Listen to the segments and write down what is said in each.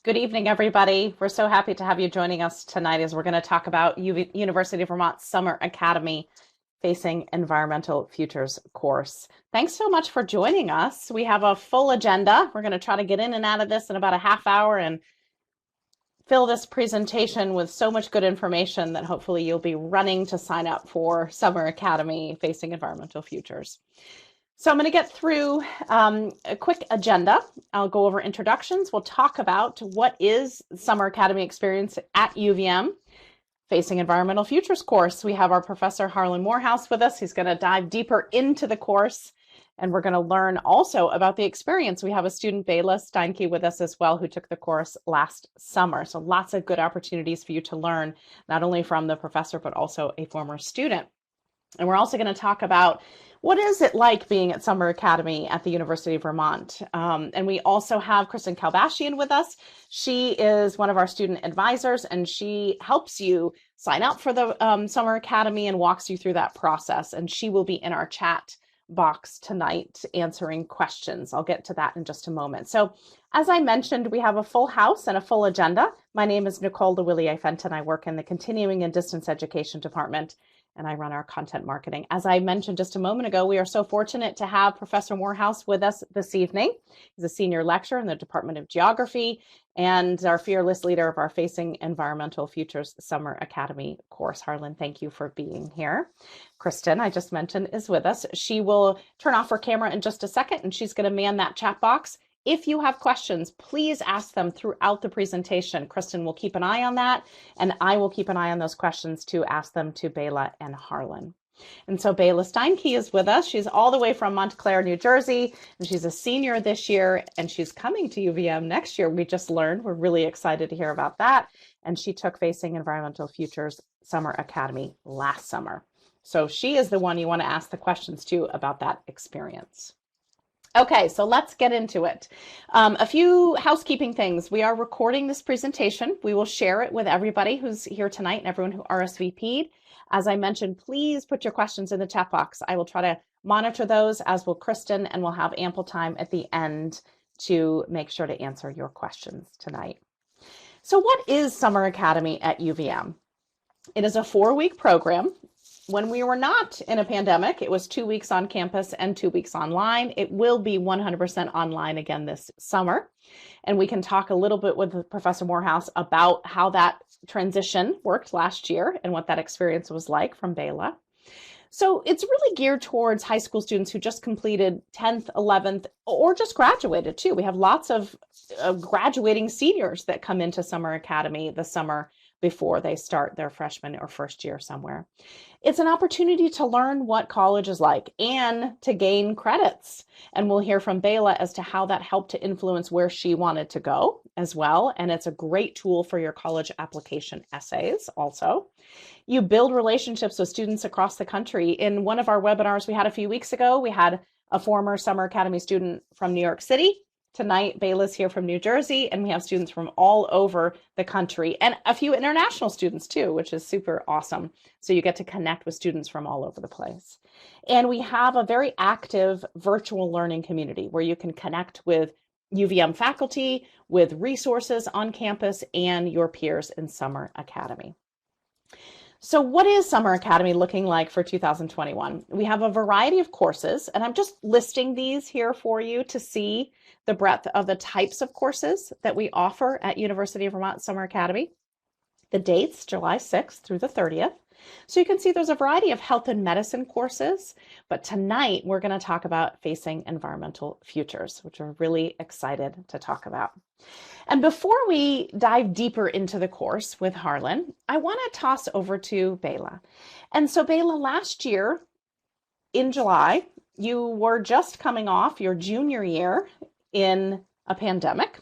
Good evening, everybody. We're so happy to have you joining us tonight as we're going to talk about University of Vermont Summer Academy Facing Environmental Futures course. Thanks so much for joining us. We have a full agenda. We're going to try to get in and out of this in about a half hour and fill this presentation with so much good information that hopefully you'll be running to sign up for Summer Academy Facing Environmental Futures. So I'm going to get through a quick agenda. I'll go over introductions. We'll talk about what is Summer Academy experience at UVM Facing Environmental Futures course. We have our professor Harlan Morehouse with us. He's going to dive deeper into the course, and we're going to learn also about the experience. We have a student, Bayla Steinke, with us as well, who took the course last summer. So lots of good opportunities for you to learn, not only from the professor, but also a former student. And we're also going to talk about what is it like being at Summer Academy at the University of Vermont. And we also have Kristen Kalbashian with us. She is one of our student advisors, and she helps you sign up for the Summer Academy and walks you through that process. And she will be in our chat box tonight answering questions. I'll get to that in just a moment. So as I mentioned, we have a full house and a full agenda. My name is Nicole DeWillier-Fenton. I work in the Continuing and Distance Education Department, and I run our content marketing. As I mentioned just a moment ago, we are so fortunate to have Professor Morehouse with us this evening. He's a senior lecturer in the Department of Geography and our fearless leader of our Facing Environmental Futures Summer Academy course. Harlan, thank you for being here. Kristen, I just mentioned, is with us. She will turn off her camera in just a second, and she's going to man that chat box. If you have questions, please ask them throughout the presentation. Kristen will keep an eye on that, and I will keep an eye on those questions to ask them to Bayla and Harlan. And so Bayla Steinke is with us. She's all the way from Montclair, New Jersey, and she's a senior this year, and she's coming to UVM next year. We just learned. We're really excited to hear about that. And she took Facing Environmental Futures Summer Academy last summer. So she is the one you want to ask the questions to about that experience. Okay, so let's get into it. A few housekeeping things. We are recording this presentation. We will share it with everybody who's here tonight and everyone who RSVP'd. As I mentioned, please put your questions in the chat box. I will try to monitor those, as will Kristen, and we'll have ample time at the end to make sure to answer your questions tonight. So what is Summer Academy at UVM? It is a 4-week program. When we were not in a pandemic, it was 2 weeks on campus and 2 weeks online. It will be 100% online again this summer. And we can talk a little bit with Professor Morehouse about how that transition worked last year and what that experience was like from Bayla. So it's really geared towards high school students who just completed 10th, 11th, or just graduated too. We have lots of graduating seniors that come into Summer Academy the summer before they start their freshman or first year somewhere. It's an opportunity to learn what college is like and to gain credits. And we'll hear from Bayla as to how that helped to influence where she wanted to go as well. And it's a great tool for your college application essays also. You build relationships with students across the country. In one of our webinars we had a few weeks ago, we had a former Summer Academy student from New York City. Tonight, Bayla's here from New Jersey, and we have students from all over the country and a few international students too, which is super awesome. So you get to connect with students from all over the place. And we have a very active virtual learning community where you can connect with UVM faculty, with resources on campus, and your peers in Summer Academy. So what is Summer Academy looking like for 2021? We have a variety of courses, and I'm just listing these here for you to see the breadth of the types of courses that we offer at University of Vermont Summer Academy. The dates, July 6th through the 30th. So you can see there's a variety of health and medicine courses, but tonight we're going to talk about Facing Environmental Futures, which we're really excited to talk about. And before we dive deeper into the course with Harlan, I want to toss over to Bayla. And so Bayla, last year in July, you were just coming off your junior year in a pandemic.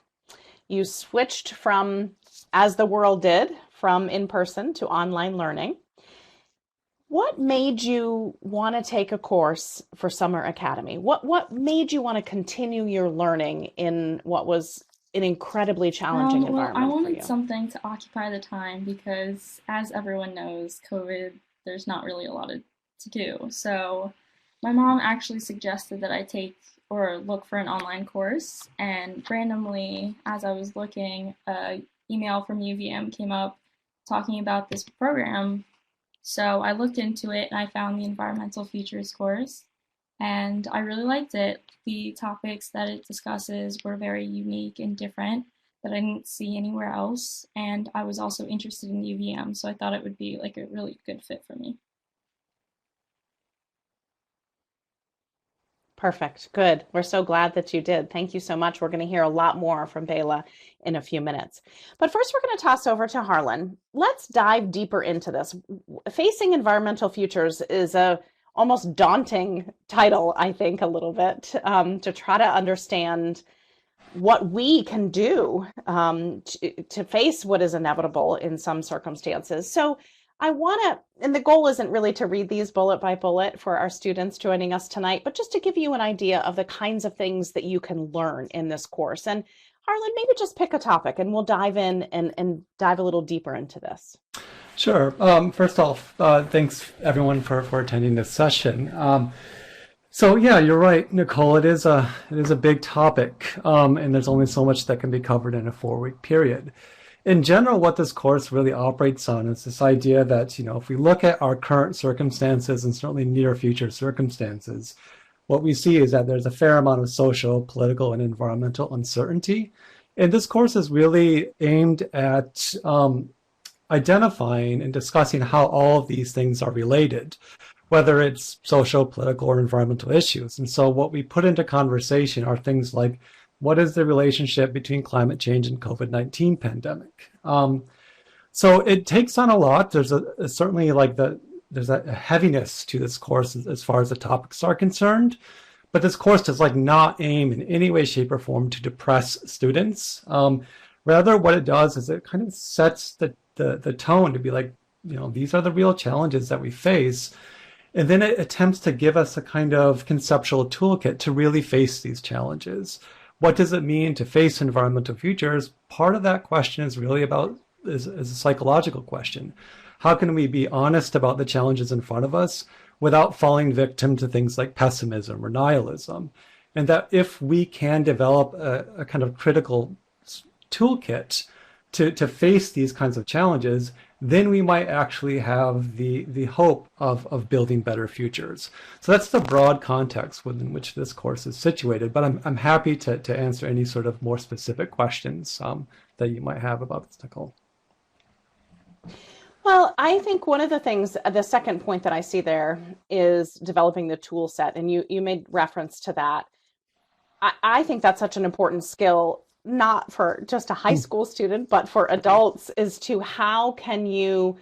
You switched from, as the world did, from in-person to online learning. What made you want to take a course for Summer Academy? What made you want to continue your learning in what was an incredibly challenging environment I for you? wanted something to occupy the time because, as everyone knows, COVID, there's not really a lot to do. So My mom actually suggested that I take or look for an online course, and randomly, as I was looking, a email from UVM came up talking about this program. So I looked into it and I found the environmental features course, and I really liked it. The topics that it discusses were very unique and different that I didn't see anywhere else, and I was also interested in UVM, so I thought it would be like a really good fit for me. Perfect. Good. We're so glad that you did. Thank you so much. We're going to hear a lot more from Bayla in a few minutes. But first, we're going to toss over to Harlan. Let's dive deeper into this. Facing environmental futures is a almost daunting title, I think, a little bit, to try to understand what we can do to face what is inevitable in some circumstances. So I want to, and the goal isn't really to read these bullet by bullet for our students joining us tonight, but just to give you an idea of the kinds of things that you can learn in this course. And Harlan, maybe just pick a topic and we'll dive in and dive a little deeper into this. Sure. First off, thanks everyone for attending this session. So yeah, you're right, Nicole. It is a big topic, and there's only so much that can be covered in a 4-week period. In general, what this course really operates on is this idea that, if we look at our current circumstances and certainly near future circumstances, what we see is that there's a fair amount of social, political, and environmental uncertainty. And this course is really aimed at identifying and discussing how all of these things are related, whether it's social, political, or environmental issues. And so what we put into conversation are things like, what is the relationship between climate change and COVID-19 pandemic? So it takes on a lot. There's certainly there's a heaviness to this course as far as the topics are concerned, but this course does not aim in any way, shape, or form to depress students. Rather, what it does is it kind of sets the tone to be like, these are the real challenges that we face. And then it attempts to give us a kind of conceptual toolkit to really face these challenges. What does it mean to face environmental futures? Part of that question is really is a psychological question. How can we be honest about the challenges in front of us without falling victim to things like pessimism or nihilism? And that if we can develop a kind of critical toolkit to face these kinds of challenges, then we might actually have the hope of building better futures. So that's the broad context within which this course is situated, but I'm happy to answer any sort of more specific questions that you might have about this, Nicole. Well, I think one of the things, the second point that I see there is developing the tool set, and you made reference to that. I think that's such an important skill, not for just a high school student, but for adults, is to how can you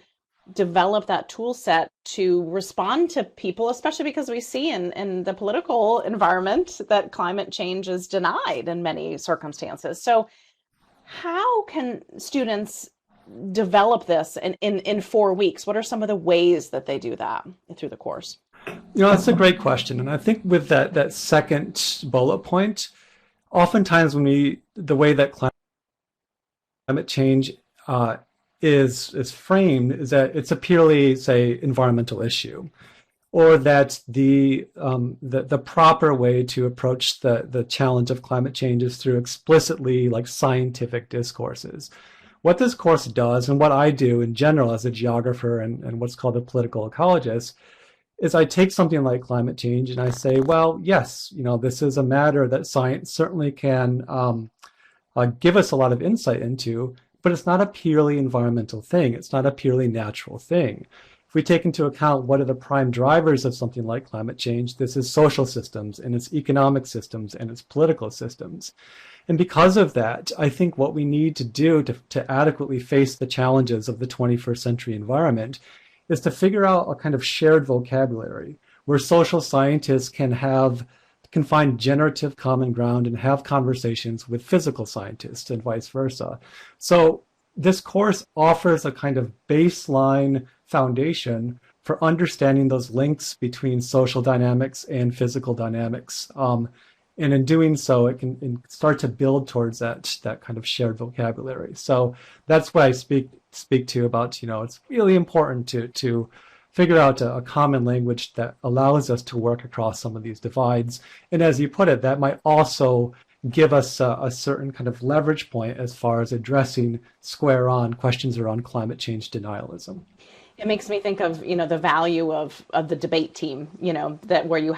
develop that tool set to respond to people, especially because we see in the political environment that climate change is denied in many circumstances. So how can students develop this in 4 weeks? What are some of the ways that they do that through the course? That's a great question. And I think with that second bullet point, oftentimes the way that climate change is framed is that it's a purely, say, environmental issue, or that the proper way to approach the challenge of climate change is through explicitly scientific discourses. What this course does, and what I do in general as a geographer and what's called a political ecologist, is I take something like climate change and I say, well, yes, this is a matter that science certainly can give us a lot of insight into, but it's not a purely environmental thing. It's not a purely natural thing. If we take into account what are the prime drivers of something like climate change, this is social systems and its economic systems and its political systems. And because of that, I think what we need to do to adequately face the challenges of the 21st century environment is to figure out a kind of shared vocabulary where social scientists can find generative common ground and have conversations with physical scientists and vice versa. So this course offers a kind of baseline foundation for understanding those links between social dynamics and physical dynamics. And in doing so, it can start to build towards that kind of shared vocabulary. So that's what I speak to about, it's really important to figure out a common language that allows us to work across some of these divides. And as you put it, that might also give us a certain kind of leverage point as far as addressing square on questions around climate change denialism. It makes me think of, the value of the debate team, that where you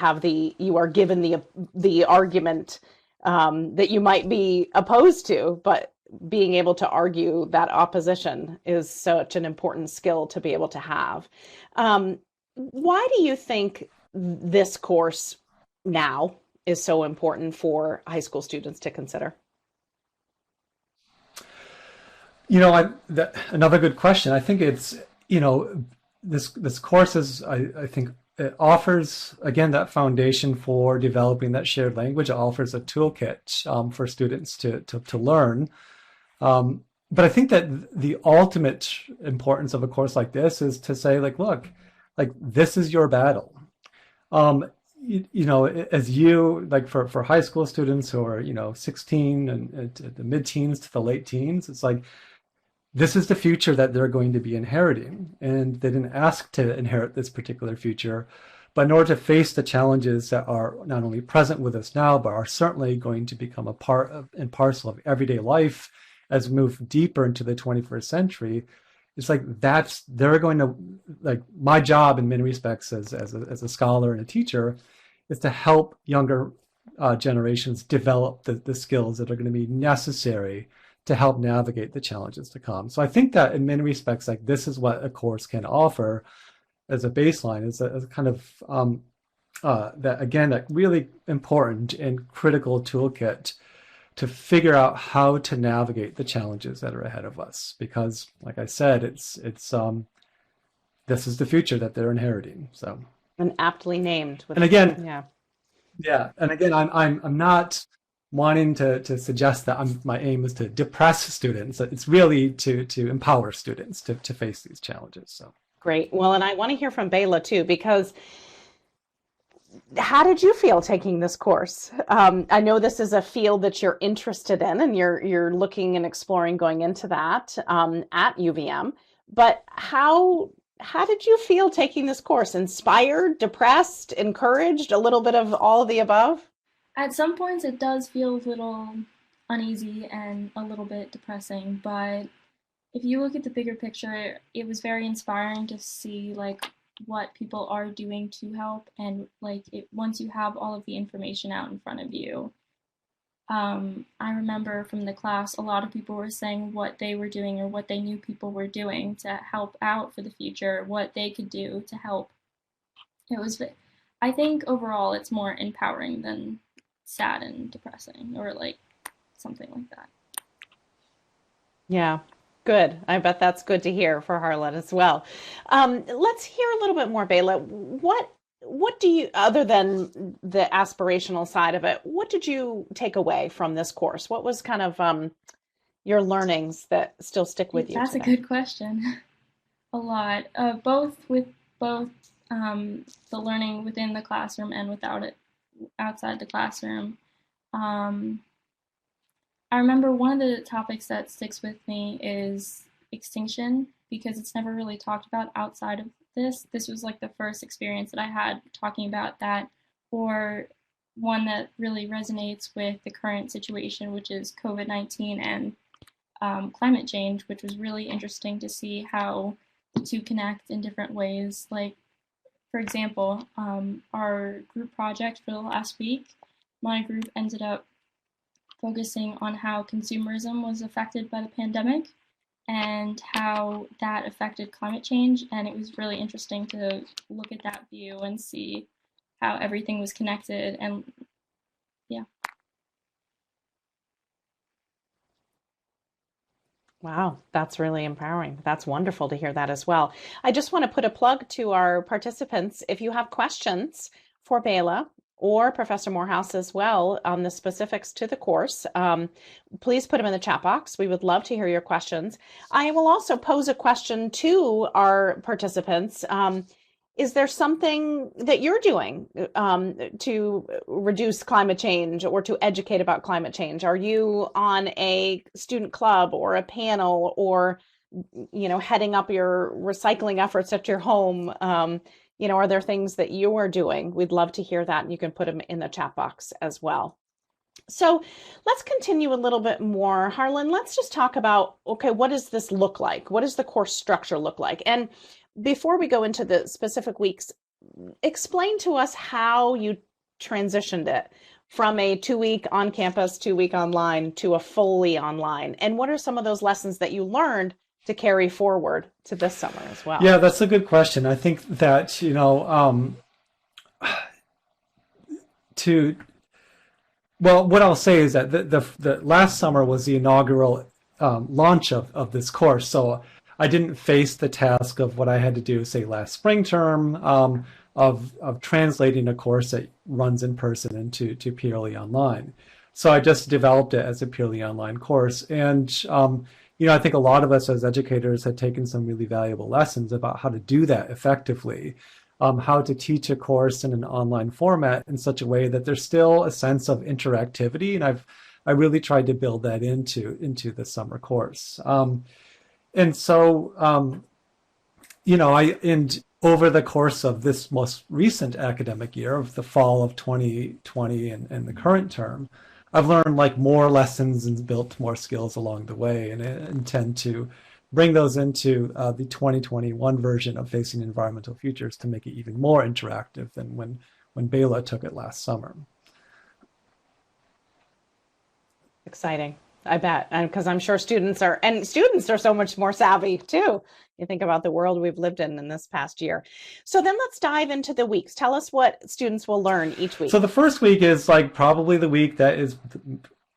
are given the argument that you might be opposed to, but being able to argue that opposition is such an important skill to be able to have. Why do you think this course now is so important for high school students to consider? Another good question. I think it's, this course is, I think it offers, again, that foundation for developing that shared language. It offers a toolkit for students to learn. But I think that the ultimate importance of a course like this is to say, look, this is your battle. As you, for high school students who are, 16 and the mid-teens to the late teens, it's this is the future that they're going to be inheriting. And they didn't ask to inherit this particular future. But in order to face the challenges that are not only present with us now, but are certainly going to become a part of and parcel of everyday life as we move deeper into the 21st century, it's they're going to, my job in many respects as a scholar and a teacher is to help younger generations develop the skills that are going to be necessary to help navigate the challenges to come. So I think that in many respects, this is what a course can offer as a baseline, is a kind of that really important and critical toolkit to figure out how to navigate the challenges that are ahead of us. Because, like I said, it's this is the future that they're inheriting. So, and aptly named. And again, and again, I'm not wanting to suggest that my aim is to depress students. It's really to empower students to face these challenges. So great. Well, and I want to hear from Bayla too, because how did you feel taking this course? I know this is a field that you're interested in, and you're looking and exploring going into that at UVM. But how did you feel taking this course? Inspired, depressed, encouraged, a little bit of all of the above? At some points, it does feel a little uneasy and a little bit depressing, but if you look at the bigger picture, it was very inspiring to see what people are doing to help, and once you have all of the information out in front of you. I remember from the class, a lot of people were saying what they were doing or what they knew people were doing to help out for the future, what they could do to help. I think overall it's more empowering than sad and depressing or something like that. Yeah. Good. I bet that's good to hear for Harlan as well. Let's hear a little bit more, Bayla. What do you, other than the aspirational side of it, what did you take away from this course? What was kind of your learnings that still stick with you That's today? A good question. A lot, both the learning within the classroom and without it, outside the classroom. I remember one of the topics that sticks with me is extinction, because it's never really talked about outside of this. This was the first experience that I had talking about that, or one that really resonates with the current situation, which is COVID-19 and climate change, which was really interesting to see how the two connect in different ways. For example, our group project for the last week, my group ended up focusing on how consumerism was affected by the pandemic and how that affected climate change. And it was really interesting to look at that view and see how everything was connected. And yeah. Wow, that's really empowering. That's wonderful to hear that as well. I just want to put a plug to our participants. If you have questions for Bayla or Professor Morehouse as well on the specifics to the course, please put them in the chat box. We would love to hear your questions. I will also pose a question to our participants. Is there something that you're doing to reduce climate change or to educate about climate change? Are you on a student club or a panel or heading up your recycling efforts at your home? Are there things that you are doing? We'd love to hear that, and you can put them in the chat box as well. So let's continue a little bit more. Harlan, let's just talk about, okay, what does this look like? What does the course structure look like? And before we go into the specific weeks, explain to us how you transitioned it from a 2-week on campus, 2-week online to a fully online. And what are some of those lessons that you learned to carry forward to this summer as well? Yeah, that's a good question. I think that, well, what I'll say is that the last summer was the inaugural launch of this course. So I didn't face the task of what I had to do, say, last spring term, of translating a course that runs in person into purely online. So I just developed it as a purely online course. And, I think a lot of us as educators had taken some really valuable lessons about how to do that effectively. How to teach a course in an online format in such a way that there's still a sense of interactivity. And I really tried to build that into the summer course. And over the course of this most recent academic year, of the fall of 2020 and the current term, I've learned more lessons and built more skills along the way, and I intend to bring those into the 2021 version of Facing Environmental Futures to make it even more interactive than when Bayla took it last summer. Exciting, I bet, and because I'm sure students are so much more savvy too. You think about the world we've lived in this past year. So then let's dive into the weeks. Tell us what students will learn each week. So the first week is probably the week that is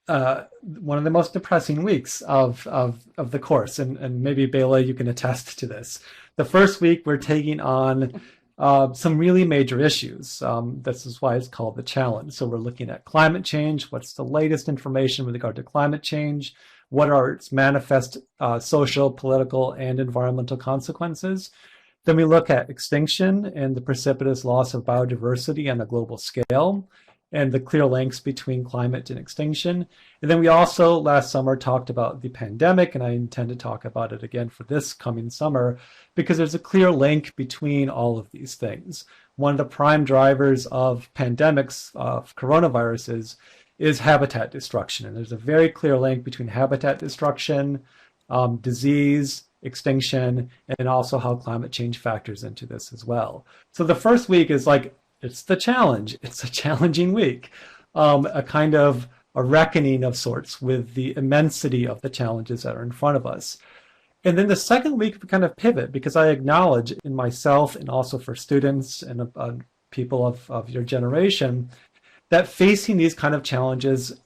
one of the most depressing weeks of the course, and maybe Bayla, you can attest to this. The first week we're taking on some really major issues. This is why it's called the challenge. So we're looking at climate change. What's the latest information with regard to climate change? What are its manifest social, political, and environmental consequences? Then we look at extinction and the precipitous loss of biodiversity on a global scale, and the clear links between climate and extinction. And then we also last summer talked about the pandemic, and I intend to talk about it again for this coming summer, because there's a clear link between all of these things. One of the prime drivers of pandemics, of coronaviruses, is habitat destruction. And there's a very clear link between habitat destruction, disease, extinction, and also how climate change factors into this as well. So the first week is it's the challenge. It's a challenging week, a kind of a reckoning of sorts with the immensity of the challenges that are in front of us. And then the second week we kind of pivot, because I acknowledge in myself and also for students and people of your generation that facing these kind of challenges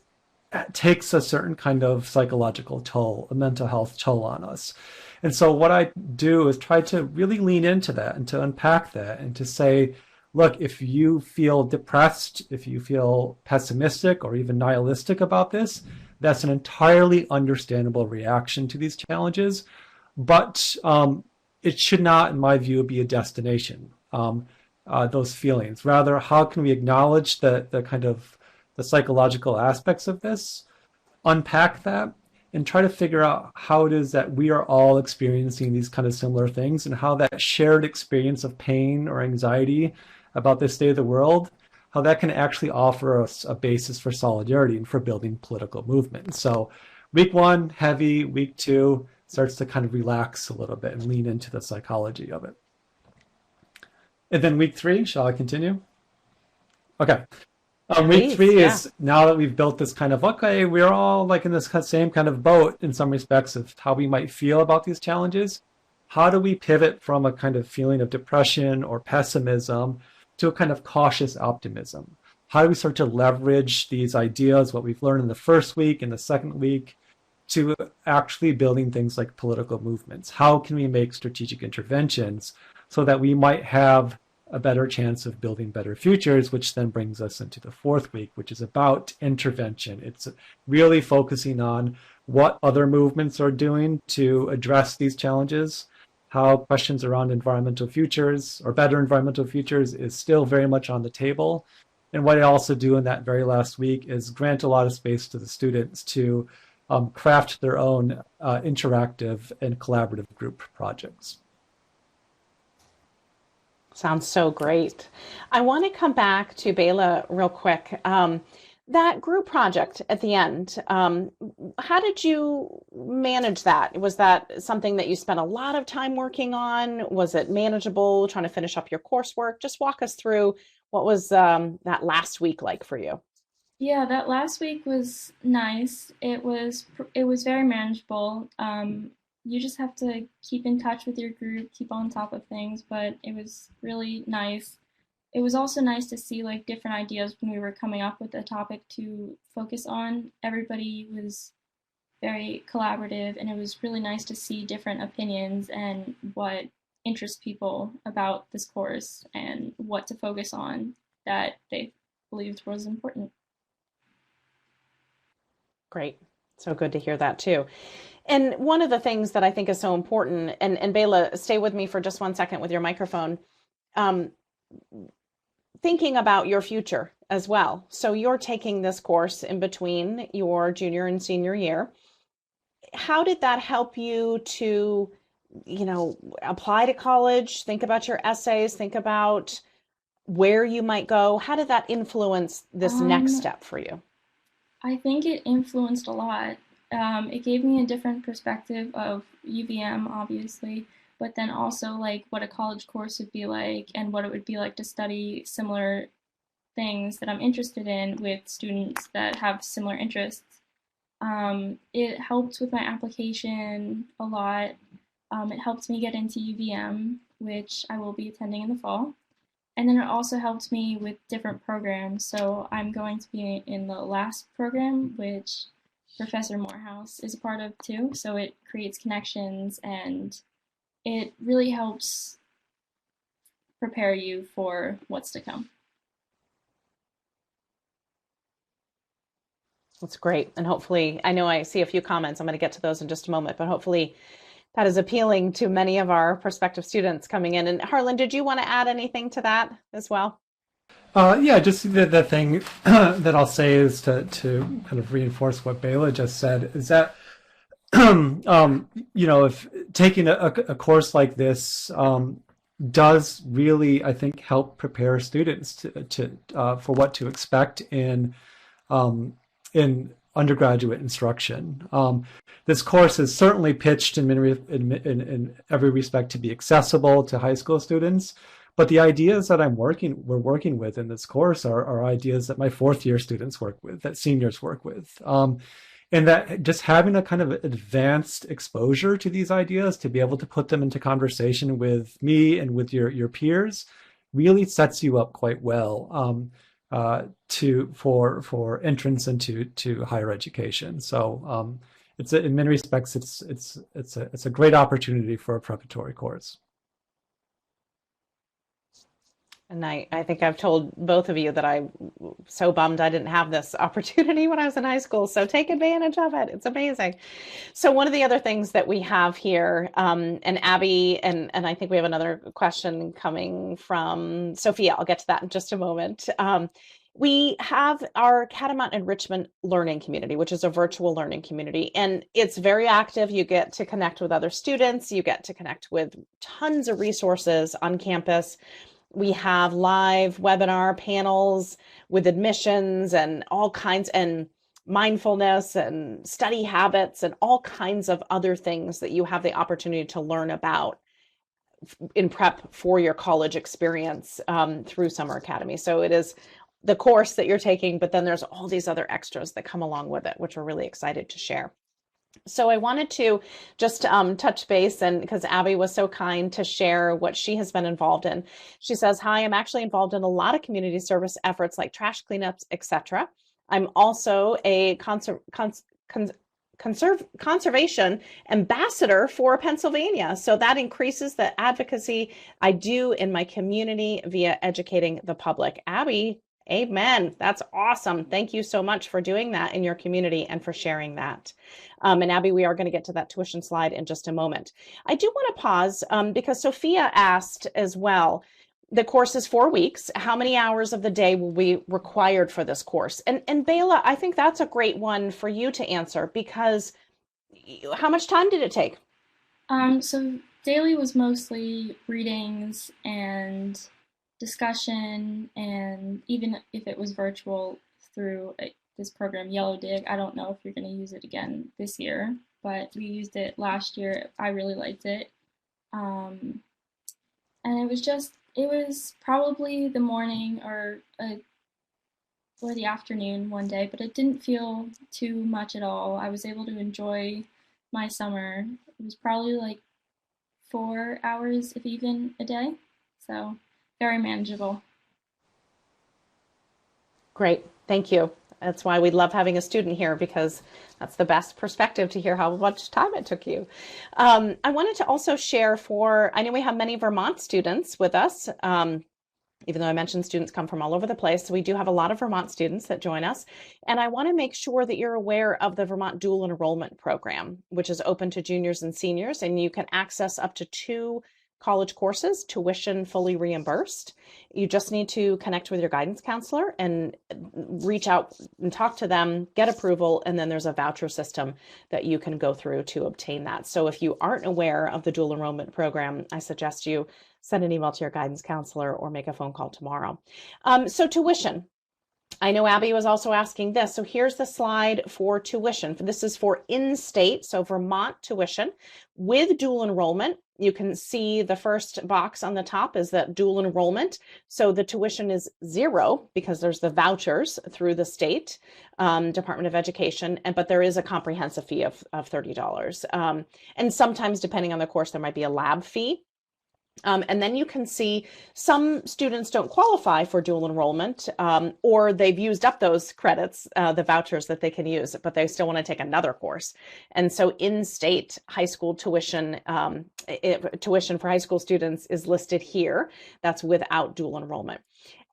takes a certain kind of psychological toll, a mental health toll on us. And so what I do is try to really lean into that and to unpack that and to say, look, if you feel depressed, if you feel pessimistic or even nihilistic about this, that's an entirely understandable reaction to these challenges. But it should not, in my view, be a destination, those feelings. Rather, how can we acknowledge the kind of the psychological aspects of this, unpack that, and try to figure out how it is that we are all experiencing these kind of similar things, and how that shared experience of pain or anxiety about this state of the world, how that can actually offer us a basis for solidarity and for building political movement. So week one, heavy. Week two starts to kind of relax a little bit and lean into the psychology of it. And then week three, shall I continue? Okay. Week three is, now that we've built this kind of, okay, we're all in this same kind of boat in some respects of how we might feel about these challenges. How do we pivot from a kind of feeling of depression or pessimism to a kind of cautious optimism? How do we start to leverage these ideas, what we've learned in the first week and the second week, to actually building things like political movements? How can we make strategic interventions so that we might have a better chance of building better futures, which then brings us into the fourth week, which is about intervention. It's really focusing on what other movements are doing to address these challenges, how questions around environmental futures or better environmental futures is still very much on the table. And what I also do in that very last week is grant a lot of space to the students to craft their own interactive and collaborative group projects. Sounds so great. I want to come back to Bayla real quick. That group project at the end, how did you manage that? Was that something that you spent a lot of time working on? Was it manageable, trying to finish up your coursework? Just walk us through what was that last week like for you? Yeah, that last week was nice. It was very manageable. You just have to keep in touch with your group, keep on top of things, but it was really nice. It was also nice to see like different ideas when we were coming up with a topic to focus on. Everybody was very collaborative, and it was really nice to see different opinions and what interests people about this course and what to focus on that they believed was important. Great. So good to hear that too. And one of the things that I think is so important, and Bayla, stay with me for just one second with your microphone, um, thinking about your future as well. So you're taking this course in between your junior and senior year. How did that help you to, apply to college, think about your essays, think about where you might go? How did that influence this next Um, step for you? I think it influenced a lot. It gave me a different perspective of UVM, obviously, but then also like what a college course would be like and what it would be like to study similar things that I'm interested in with students that have similar interests. It helped with my application a lot. It helped me get into UVM, which I will be attending in the fall. And then it also helped me with different programs. So I'm going to be in the last program, which Professor Morehouse is a part of too. So it creates connections and it really helps prepare you for what's to come. That's great. And hopefully, I know I see a few comments. I'm going to get to those in just a moment, but hopefully that is appealing to many of our prospective students coming in. And Harlan, did you want to add anything to that as well? Yeah, just the thing that I'll say is to kind of reinforce what Bayla just said is that if taking a course like this does really, I think, help prepare students to for what to expect in undergraduate instruction. This course is certainly pitched in every respect to be accessible to high school students, but the ideas that we're working with in this course are ideas that my fourth year students work with, that seniors work with. And that just having a kind of advanced exposure to these ideas to be able to put them into conversation with me and with your peers really sets you up quite well for entrance into higher education. So in many respects it's a great opportunity for a preparatory course. And I think I've told both of you that I'm so bummed I didn't have this opportunity when I was in high school. So take advantage of it. It's amazing. So one of the other things that we have here, and Abby, and I think we have another question coming from Sophia. I'll get to that in just a moment. We have our Catamount Enrichment Learning Community, which is a virtual learning community, and it's very active. You get to connect with other students. You get to connect with tons of resources on campus. We have live webinar panels with admissions and all kinds, and mindfulness and study habits and all kinds of other things that you have the opportunity to learn about in prep for your college experience through Summer Academy. So it is the course that you're taking, but then there's all these other extras that come along with it, which we're really excited to share. So I wanted to just touch base, and because Abby was so kind to share what she has been involved in. She says, "Hi, I'm actually involved in a lot of community service efforts like trash cleanups, etc. I'm also a conservation ambassador for Pennsylvania. So that increases the advocacy I do in my community via educating the public." Abby, amen. That's awesome. Thank you so much for doing that in your community and for sharing that. And Abby, we are going to get to that tuition slide in just a moment. I do want to pause because Sophia asked as well, The course is 4 weeks. How many hours of the day will be required for this course? And Bayla, I think that's a great one for you to answer, because how much time did it take? So daily was mostly readings and discussion, and even if it was virtual through this program, Yellow Dig, I don't know if you're going to use it again this year, but we used it last year. I really liked it. Um, and it was probably the morning or the afternoon one day, but it didn't feel too much at all. I was able to enjoy my summer. It was probably like 4 hours, if even, a day. So very manageable. Great, thank you. That's why we love having a student here, because that's the best perspective to hear how much time it took you. I wanted to also share I know we have many Vermont students with us. Even though I mentioned students come from all over the place, so we do have a lot of Vermont students that join us. And I want to make sure that you're aware of the Vermont Dual Enrollment Program, which is open to juniors and seniors, and you can access up to 2 college courses, tuition fully reimbursed. You just need to connect with your guidance counselor and reach out and talk to them, get approval, and then there's a voucher system that you can go through to obtain that. So if you aren't aware of the dual enrollment program, I suggest you send an email to your guidance counselor or make a phone call tomorrow. So tuition. I know Abby was also asking this. So here's the slide for tuition. This is for in-state, so Vermont tuition with dual enrollment. You can see the first box on the top is that dual enrollment. So the tuition is 0 because there's the vouchers through the state Department of Education, but there is a comprehensive fee of $30. And sometimes, depending on the course, there might be a lab fee. And then you can see some students don't qualify for dual enrollment, or they've used up those credits, the vouchers that they can use, but they still want to take another course. And so in-state high school tuition, tuition for high school students is listed here. That's without dual enrollment.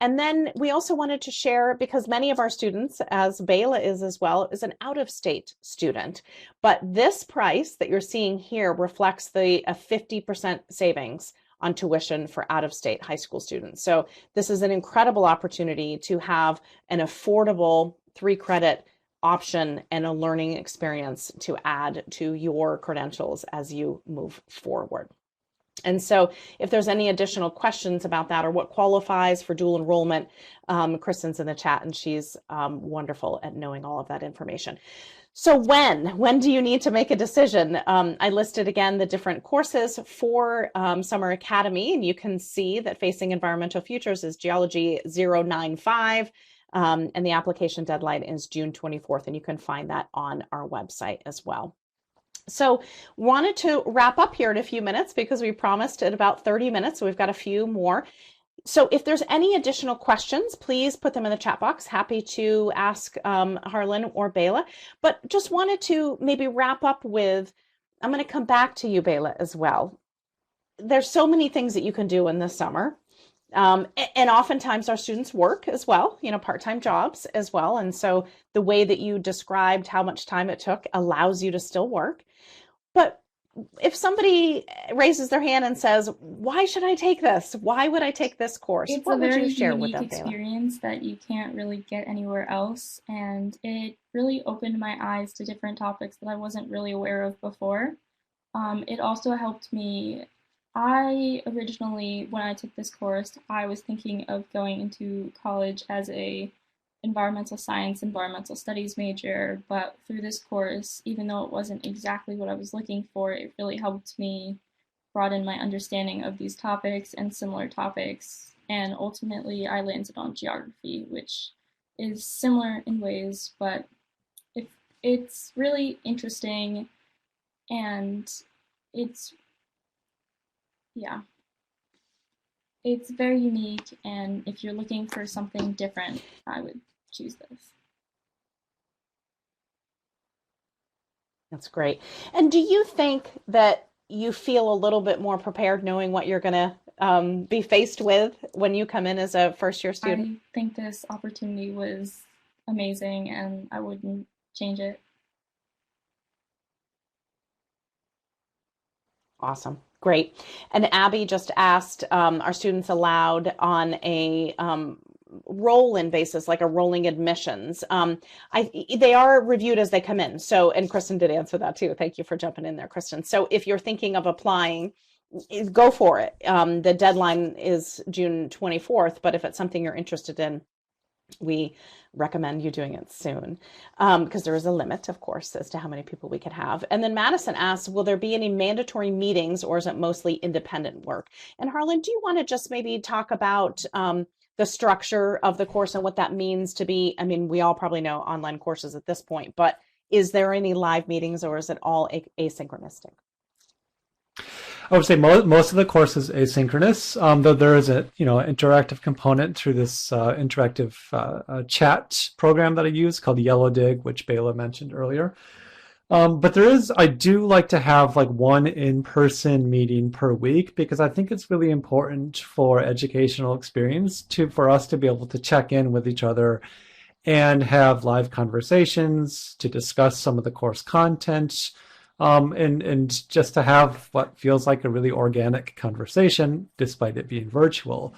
And then we also wanted to share, because many of our students, as Bayla is as well, is an out-of-state student. But this price that you're seeing here reflects a 50% savings on tuition for out-of-state high school students. So this is an incredible opportunity to have an affordable 3-credit option and a learning experience to add to your credentials as you move forward. And so if there's any additional questions about that or what qualifies for dual enrollment, Kristen's in the chat and she's wonderful at knowing all of that information. So when do you need to make a decision? I listed again the different courses for Summer Academy, and you can see that Facing Environmental Futures is Geology 095, and the application deadline is June 24th, and you can find that on our website as well. So wanted to wrap up here in a few minutes because we promised at about 30 minutes, so we've got a few more. So if there's any additional questions, please put them in the chat box. Happy to ask Harlan or Bayla, but just wanted to maybe wrap up with, I'm going to come back to you, Bayla, as well. There's so many things that you can do in the summer. And oftentimes our students work as well, part-time jobs as well. And so the way that you described how much time it took allows you to still work. But if somebody raises their hand and says, why should I take this? Why would I take this course? It's what a would very you share unique with them, experience that you can't really get anywhere else. And it really opened my eyes to different topics that I wasn't really aware of before. It also helped me. I originally, when I took this course, I was thinking of going into college as a environmental science, environmental studies major, but through this course, even though it wasn't exactly what I was looking for, it really helped me broaden my understanding of these topics and similar topics. And ultimately, I landed on geography, which is similar in ways, but it's really interesting, and it's it's very unique, and if you're looking for something different, I would choose this. That's great. And do you think that you feel a little bit more prepared knowing what you're going to be faced with when you come in as a first-year student? I think this opportunity was amazing, and I wouldn't change it. Awesome. Great. And Abby just asked, are students allowed on a roll-in basis, like a rolling admissions? They are reviewed as they come in. So, and Kristen did answer that too. Thank you for jumping in there, Kristen. So if you're thinking of applying, go for it. The deadline is June 24th, but if it's something you're interested in, we recommend you doing it soon, because there is a limit, of course, as to how many people we can have. And then Madison asks, will there be any mandatory meetings, or is it mostly independent work? And Harlan, do you want to just maybe talk about the structure of the course and what that means to be, I mean, we all probably know online courses at this point, but is there any live meetings, or is it all asynchronous? I would say most of the course is asynchronous, though there is a interactive component through this interactive chat program that I use called Yellow Dig, which Bayla mentioned earlier. But I do like to have like one in-person meeting per week, because I think it's really important for educational experience for us to be able to check in with each other and have live conversations to discuss some of the course content. And just to have what feels like a really organic conversation, despite it being virtual.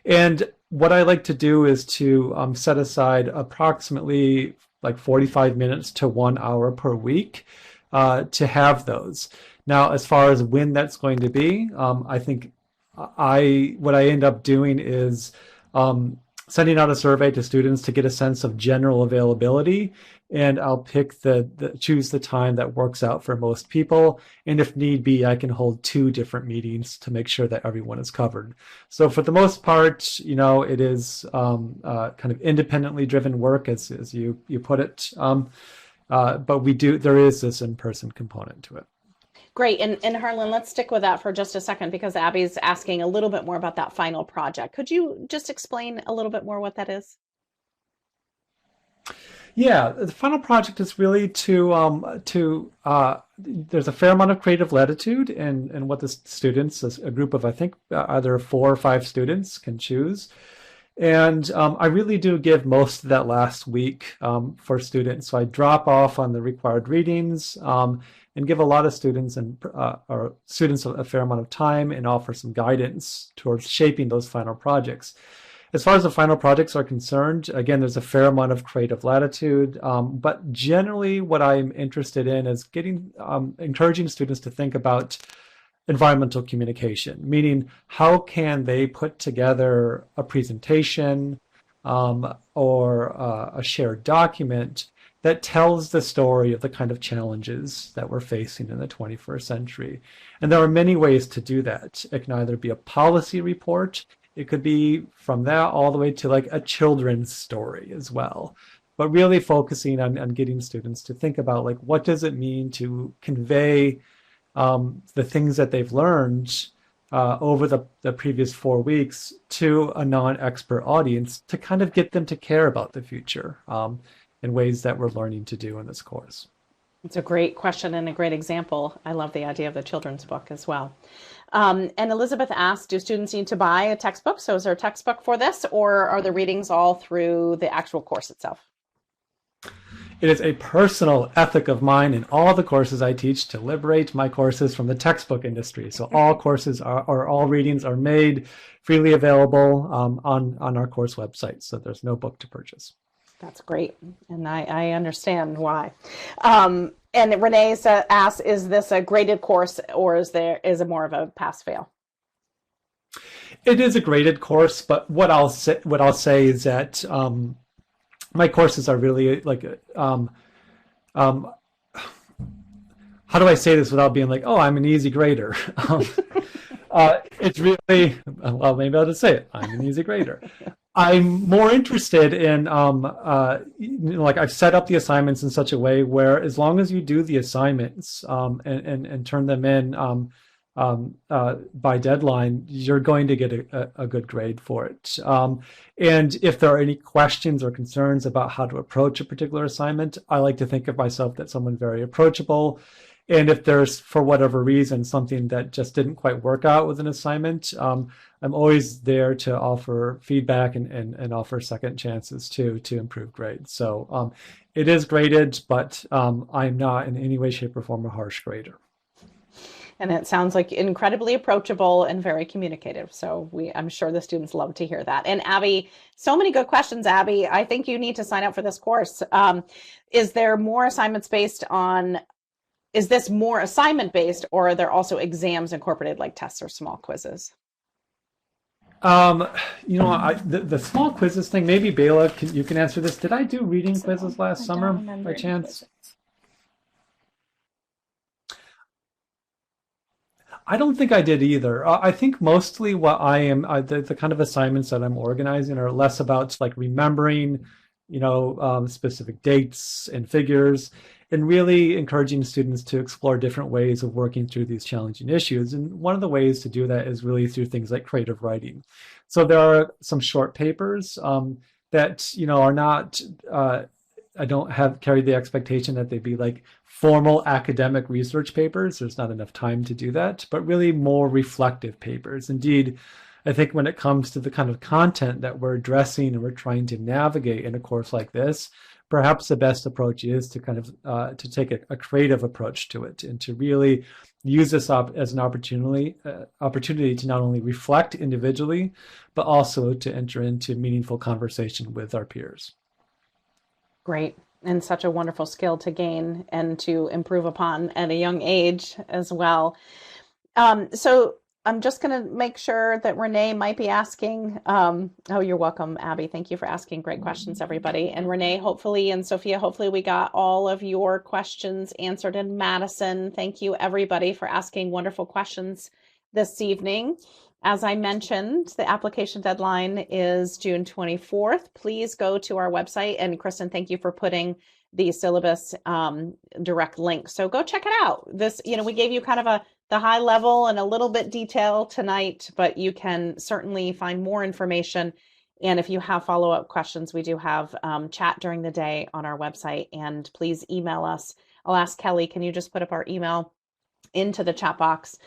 And what I like to do is to set aside approximately like 45 minutes to 1 hour per week to have those. Now, as far as when that's going to be, I think what I end up doing is sending out a survey to students to get a sense of general availability. And I'll pick choose the time that works out for most people. And if need be, I can hold 2 different meetings to make sure that everyone is covered. So for the most part, it is kind of independently driven work, as you put it. But there is this in-person component to it. Great. And Harlan, let's stick with that for just a second, because Abby's asking a little bit more about that final project. Could you just explain a little bit more what that is? Yeah, the final project is really there's a fair amount of creative latitude in what the students, a group of, I think, either 4 or 5 students can choose. And I really do give most of that last week for students. So I drop off on the required readings and give a lot of students a fair amount of time and offer some guidance towards shaping those final projects. As far as the final projects are concerned, again, there's a fair amount of creative latitude, but generally what I'm interested in is encouraging students to think about environmental communication, meaning how can they put together a presentation or a shared document that tells the story of the kind of challenges that we're facing in the 21st century. And there are many ways to do that. It can either be a policy report. It could be from that all the way to like a children's story as well. But really focusing on getting students to think about like, what does it mean to convey the things that they've learned over the previous 4 weeks to a non-expert audience to kind of get them to care about the future in ways that we're learning to do in this course. It's a great question and a great example. I love the idea of the children's book as well. And Elizabeth asked, do students need to buy a textbook? So is there a textbook for this, or are the readings all through the actual course itself? It is a personal ethic of mine in all the courses I teach to liberate my courses from the textbook industry. So all courses all readings are made freely available on our course website. So there's no book to purchase. That's great. And I understand why. And Renee asks, is this a graded course, or is it more of a pass-fail? It is a graded course, but what I'll say is that my courses are really like, how do I say this without being like, oh, I'm an easy grader? It's really, well, maybe I'll just say it. I'm an easy grader. I'm more interested in, like I've set up the assignments in such a way where as long as you do the assignments and turn them in by deadline, you're going to get a good grade for it. And if there are any questions or concerns about how to approach a particular assignment, I like to think of myself as someone very approachable. And if there's, for whatever reason, something that just didn't quite work out with an assignment, I'm always there to offer feedback and offer second chances to improve grades. So it is graded, but I'm not in any way, shape, or form a harsh grader. And it sounds like incredibly approachable and very communicative. So I'm sure the students love to hear that. And Abby, so many good questions, Abby. I think you need to sign up for this course. Is there more assignments based on, is this more assignment based, or are there also exams incorporated like tests or small quizzes? The small quizzes thing, maybe Bayla, you can answer this. Did I do reading quizzes last summer by chance? I don't think I did either. I think mostly what I am, the kind of assignments that I'm organizing are less about like remembering, specific dates and figures, and really encouraging students to explore different ways of working through these challenging issues. And one of the ways to do that is really through things like creative writing. So there are some short papers that, are not, I don't have carried the expectation that they'd be like formal academic research papers. There's not enough time to do that, but really more reflective papers. Indeed, I think when it comes to the kind of content that we're addressing and we're trying to navigate in a course like this, perhaps the best approach is to kind of to take a creative approach to it and to really use this as an opportunity to not only reflect individually, but also to enter into meaningful conversation with our peers. Great. And such a wonderful skill to gain and to improve upon at a young age as well. So I'm just going to make sure that Renee might be asking. Oh, you're welcome, Abby. Thank you for asking great questions, everybody. And Renee, hopefully, and Sophia, hopefully we got all of your questions answered. And Madison, thank you, everybody, for asking wonderful questions this evening. As I mentioned, the application deadline is June 24th. Please go to our website. And Kristen, thank you for putting the syllabus direct link. So go check it out. This, we gave you kind of the high level and a little bit detail tonight, but you can certainly find more information. And if you have follow-up questions, we do have chat during the day on our website. And please email us. I'll ask Kelly, can you just put up our email into the chat box,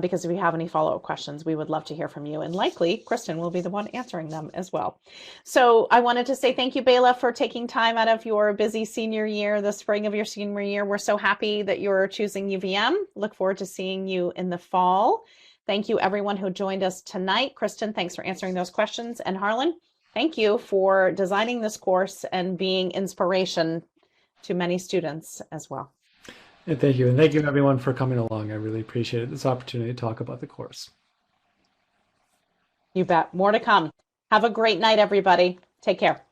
because if you have any follow-up questions, we would love to hear from you, and likely Kristen will be the one answering them as well. So I wanted to say thank you, Bayla, for taking time out of your busy senior year, the spring of your senior year. We're so happy that you're choosing UVM. Look forward to seeing you in the fall. Thank you, everyone who joined us tonight. Kristen, thanks for answering those questions. And Harlan, thank you for designing this course and being inspiration to many students as well. And thank you. And thank you, everyone, for coming along. I really appreciate this opportunity to talk about the course. You bet. More to come. Have a great night, everybody. Take care.